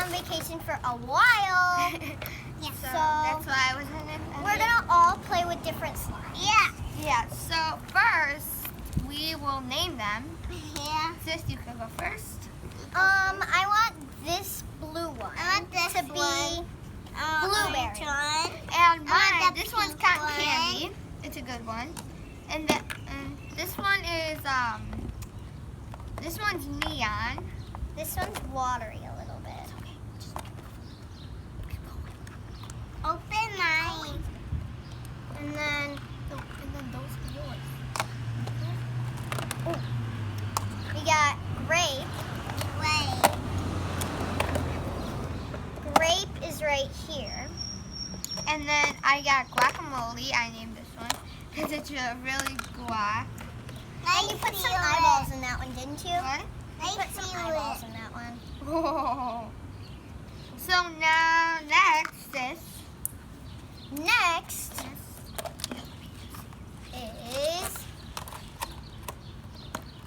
on vacation for a while. Yeah. So that's why I wasn't in. we're gonna all play with different slimes. Yeah. Yeah. So first, we will name them. Yeah. Sis, you can go first. I want this blue one. I want this to be one. blueberry. And I want mine, the this one's pink cotton one. candy. It's a good one. And this one is this one's neon. This one's watery a little bit. Open mine. And then those are yours. we got grape. Grape is right here. And then I got guacamole. I named this one because it's a really guac. And you put some eyeballs in that one, didn't you? What? You put some eyeballs in that one. Whoa. So now next is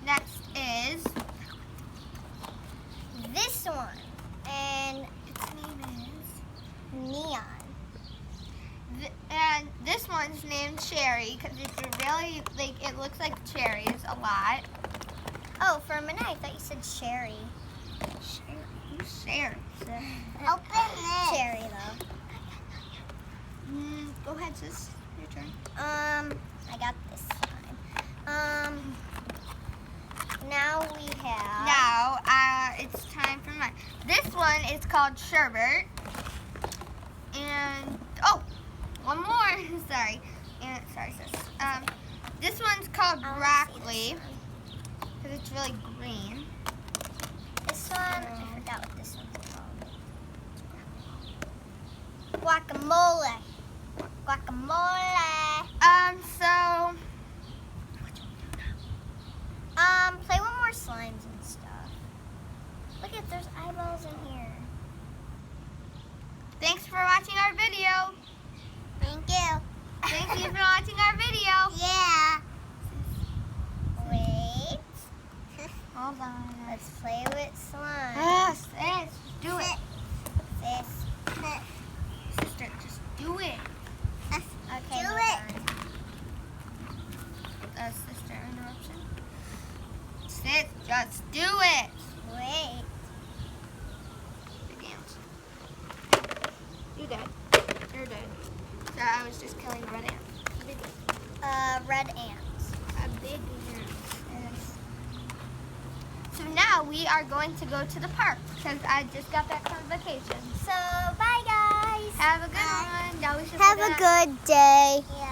Next is this one. And its name is neon. and this one's named Cherry because it's a really it looks like cherries a lot. Oh, for a minute I thought you said cherry. Cherry. Open this. Cherry though. Go ahead, sis. Your turn. I got this time. Now we have. Now, it's time for mine. This one is called sherbet. And, oh, one more. Sorry. And, sorry, sis. This one's called I wanna broccoli. see this Because it's really green. one. This one, I forgot what this one's called. Guacamole. Guacamole. So, Play with more slimes and stuff. Look at, there's eyeballs in here. thanks for watching our video. Thank you. Thank you for watching our video. Yeah. Wait. Hold on. Let's play with slime. Yes, sis, do it. This. Sister, just do it. Okay. Do no it. time. Sister interruption. Sis, just do it. Wait. You dead. You're dead. So I was just killing red ants. Red ants. A big ant. Yes. So now we are going to go to the park because I just got back from vacation. So, bye guys. Have a good one. Now we should Have put a it on- good day. Yeah.